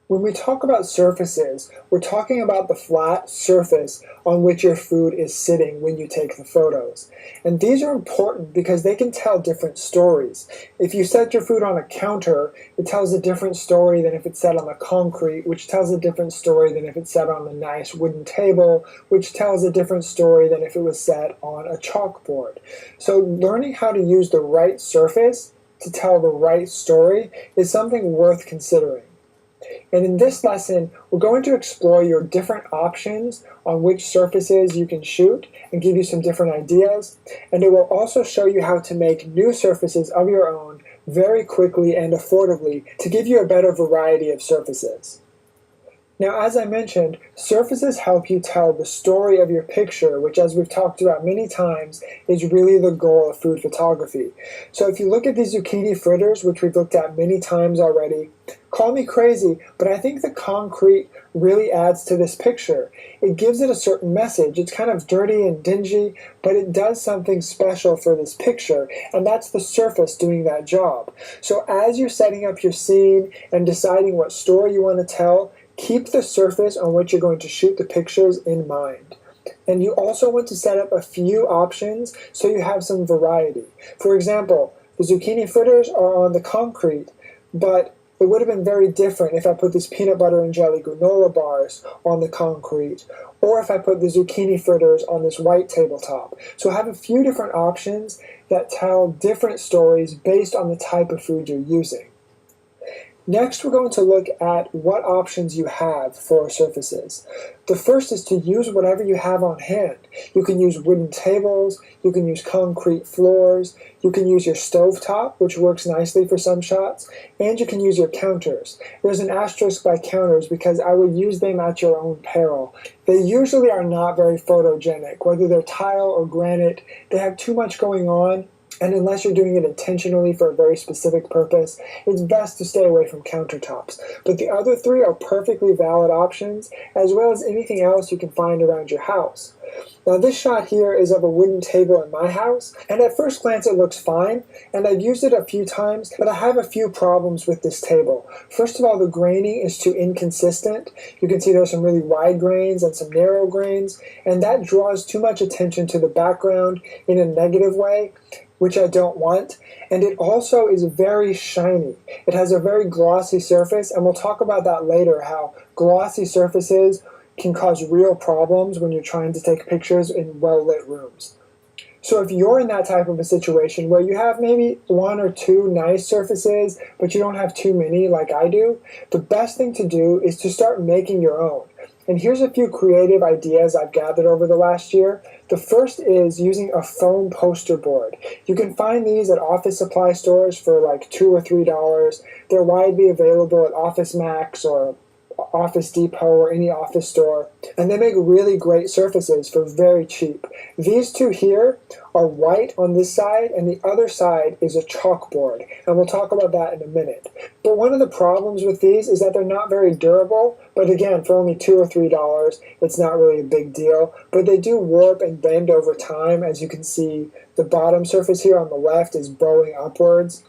When we talk about surfaces, we're talking about the flat surface on which your food is sitting when you take the photos. And these are important because they can tell different stories. If you set your food on a counter, it tells a different story than if it's set on the concrete, which tells a different story than if it's set on a nice wooden table, which tells a different story than if it was set on a chalkboard. So learning how to use the right surface to tell the right story is something worth considering. And in this lesson, we're going to explore your different options on which surfaces you can shoot and give you some different ideas. And it will also show you how to make new surfaces of your own very quickly and affordably to give you a better variety of surfaces. Now, as I mentioned, surfaces help you tell the story of your picture, which, as we've talked about many times, is really the goal of food photography. So if you look at these zucchini fritters, which we've looked at many times already, call me crazy, but I think the concrete really adds to this picture. It gives it a certain message. It's kind of dirty and dingy, but it does something special for this picture, and that's the surface doing that job. So as you're setting up your scene and deciding what story you want to tell, keep the surface on which you're going to shoot the pictures in mind. And you also want to set up a few options so you have some variety. For example, the zucchini fritters are on the concrete, but it would have been very different if I put these peanut butter and jelly granola bars on the concrete, or if I put the zucchini fritters on this white tabletop. So have a few different options that tell different stories based on the type of food you're using. Next, we're going to look at what options you have for surfaces. The first is to use whatever you have on hand. You can use wooden tables, you can use concrete floors, you can use your stovetop, which works nicely for some shots, and you can use your counters. There's an asterisk by counters because I would use them at your own peril. They usually are not very photogenic. Whether they're tile or granite, they have too much going on. And unless you're doing it intentionally for a very specific purpose, it's best to stay away from countertops. But the other three are perfectly valid options, as well as anything else you can find around your house. Now this shot here is of a wooden table in my house, and at first glance it looks fine, and I've used it a few times, but I have a few problems with this table. First of all, the graining is too inconsistent. You can see there's some really wide grains and some narrow grains, and that draws too much attention to the background in a negative way, which I don't want, and it also is very shiny. It has a very glossy surface, and we'll talk about that later, how glossy surfaces can cause real problems when you're trying to take pictures in well-lit rooms. So if you're in that type of a situation where you have maybe one or two nice surfaces, but you don't have too many like I do, the best thing to do is to start making your own. And here's a few creative ideas I've gathered over the last year. The first is using a foam poster board. You can find these at office supply stores for like $2 or $3. They're widely available at Office Max or Office Depot or any office store, and they make really great surfaces for very cheap. These two here are white on this side, and the other side is a chalkboard, and we'll talk about that in a minute. But one of the problems with these is that they're not very durable, but again, for only $2 or $3, it's not really a big deal, but they do warp and bend over time. As you can see, the bottom surface here on the left is bowing upwards.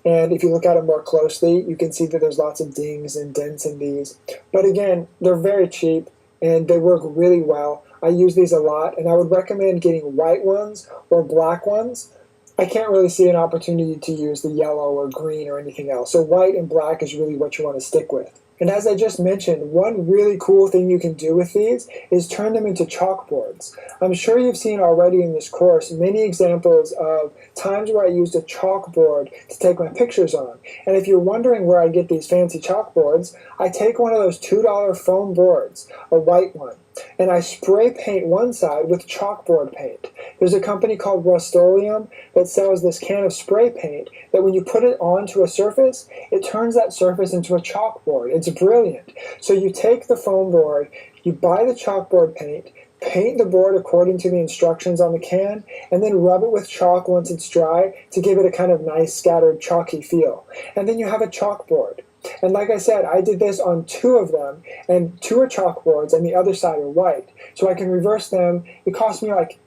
And if you look at it more closely, you can see that there's lots of dings and dents in these. But again, they're very cheap and they work really well. I use these a lot, and I would recommend getting white ones or black ones. I can't really see an opportunity to use the yellow or green or anything else. So white and black is really what you want to stick with. And as I just mentioned, one really cool thing you can do with these is turn them into chalkboards. I'm sure you've seen already in this course many examples of times where I used a chalkboard to take my pictures on. And if you're wondering where I get these fancy chalkboards, I take one of those $2 foam boards, a white one, and I spray paint one side with chalkboard paint. There's a company called Rust-Oleum that sells this can of spray paint that when you put it onto a surface, it turns that surface into a chalkboard. It's brilliant. So you take the foam board, you buy the chalkboard paint, paint the board according to the instructions on the can, and then rub it with chalk once it's dry to give it a kind of nice scattered chalky feel. And then you have a chalkboard. And like I said, I did this on two of them, and two are chalkboards and the other side are white. So I can reverse them. It cost me like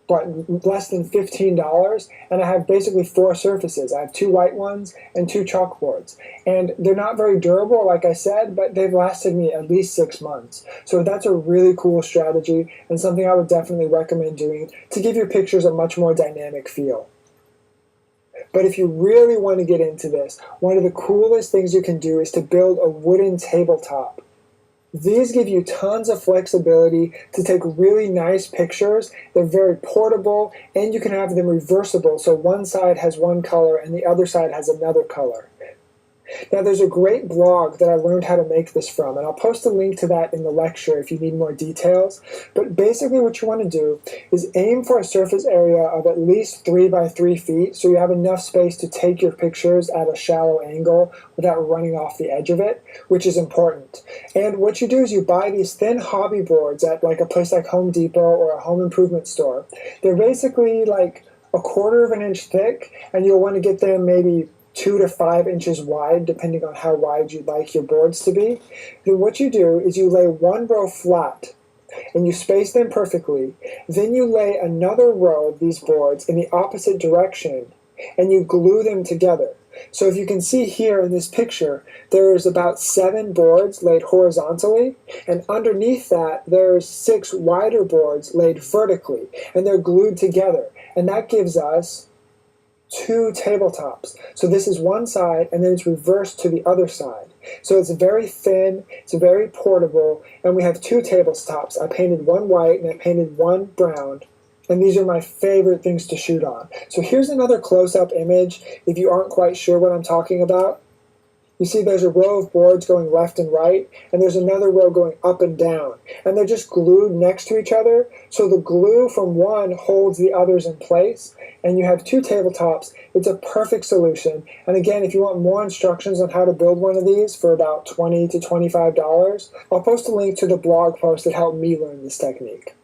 less than $15, and I have basically 4 surfaces. I have 2 white ones and 2 chalkboards. And they're not very durable, like I said, but they've lasted me at least 6 months. So that's a really cool strategy and something I would definitely recommend doing to give your pictures a much more dynamic feel. But if you really want to get into this, one of the coolest things you can do is to build a wooden tabletop. These give you tons of flexibility to take really nice pictures. They're very portable, and you can have them reversible, so one side has one color and the other side has another color. Now, there's a great blog that I learned how to make this from, and I'll post a link to that in the lecture if you need more details. But basically what you want to do is aim for a surface area of at least 3 by 3 feet, so you have enough space to take your pictures at a shallow angle without running off the edge of it, which is important. And what you do is you buy these thin hobby boards at like a place like Home Depot or a home improvement store. They're basically like a 1/4 of an inch thick, and you'll want to get them maybe 2 to 5 inches wide, depending on how wide you'd like your boards to be. Then what you do is you lay one row flat and you space them perfectly. Then you lay another row of these boards in the opposite direction and you glue them together. So if you can see here in this picture, there's about 7 boards laid horizontally, and underneath that there's 6 wider boards laid vertically, and they're glued together. And that gives us 2 tabletops. So this is one side, and then it's reversed to the other side. So it's very thin, it's very portable, and we have 2 tabletops. I painted one white and I painted one brown, and these are my favorite things to shoot on. So here's another close-up image if you aren't quite sure what I'm talking about. You see there's a row of boards going left and right, and there's another row going up and down. And they're just glued next to each other, so the glue from one holds the others in place, and you have 2 tabletops. It's a perfect solution. And again, if you want more instructions on how to build one of these for about $20 to $25, I'll post a link to the blog post that helped me learn this technique.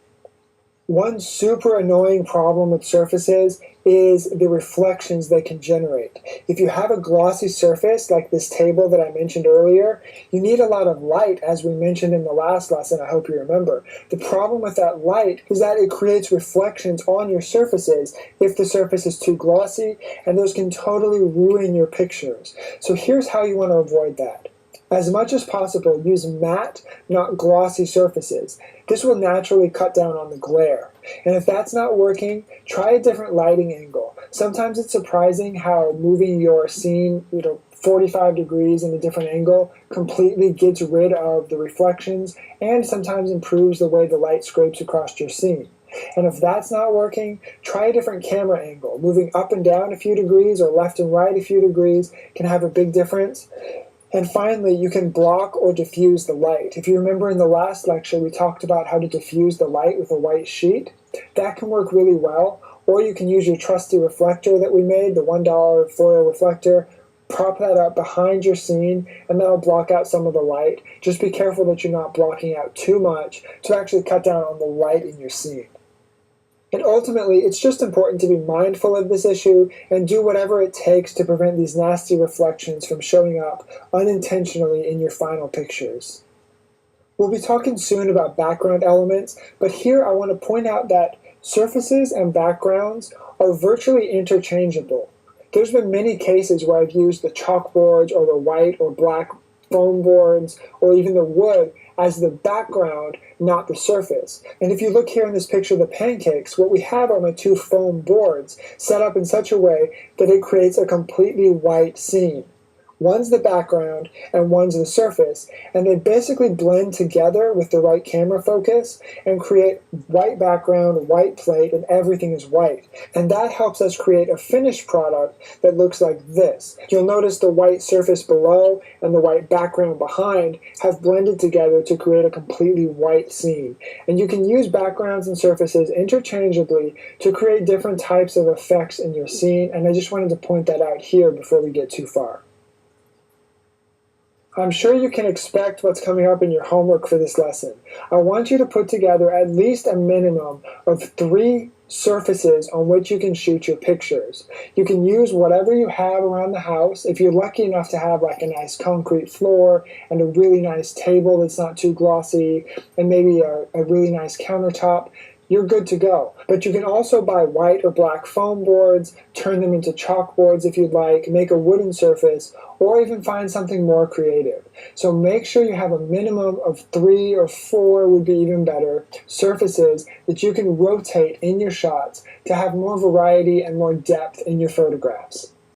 One super annoying problem with surfaces is the reflections they can generate. If you have a glossy surface like this table that I mentioned earlier, you need a lot of light, as we mentioned in the last lesson, I hope you remember. The problem with that light is that it creates reflections on your surfaces if the surface is too glossy, and those can totally ruin your pictures. So here's how you want to avoid that. As much as possible, use matte, not glossy surfaces. This will naturally cut down on the glare. And if that's not working, try a different lighting angle. Sometimes it's surprising how moving your scene, 45 degrees in a different angle completely gets rid of the reflections and sometimes improves the way the light scrapes across your scene. And if that's not working, try a different camera angle. Moving up and down a few degrees or left and right a few degrees can have a big difference. And finally, you can block or diffuse the light. If you remember in the last lecture, we talked about how to diffuse the light with a white sheet. That can work really well. Or you can use your trusty reflector that we made, the $1 foil reflector, prop that up behind your scene, and that'll block out some of the light. Just be careful that you're not blocking out too much to actually cut down on the light in your scene. And ultimately, it's just important to be mindful of this issue and do whatever it takes to prevent these nasty reflections from showing up unintentionally in your final pictures. We'll be talking soon about background elements, but here I want to point out that surfaces and backgrounds are virtually interchangeable. There's been many cases where I've used the chalkboards or the white or black foam boards or even the wood as the background, not the surface. And if you look here in this picture of the pancakes, what we have are my 2 foam boards set up in such a way that it creates a completely white scene. One's the background and one's the surface, and they basically blend together with the right camera focus and create white background, white plate, and everything is white. And that helps us create a finished product that looks like this. You'll notice the white surface below and the white background behind have blended together to create a completely white scene. And you can use backgrounds and surfaces interchangeably to create different types of effects in your scene, and I just wanted to point that out here before we get too far. I'm sure you can expect what's coming up in your homework for this lesson. I want you to put together at least a minimum of 3 surfaces on which you can shoot your pictures. You can use whatever you have around the house. If you're lucky enough to have like a nice concrete floor and a really nice table that's not too glossy, and maybe a really nice countertop, you're good to go. But you can also buy white or black foam boards, turn them into chalkboards if you'd like, make a wooden surface, or even find something more creative. So make sure you have a minimum of 3 or 4 would be even better, surfaces that you can rotate in your shots to have more variety and more depth in your photographs.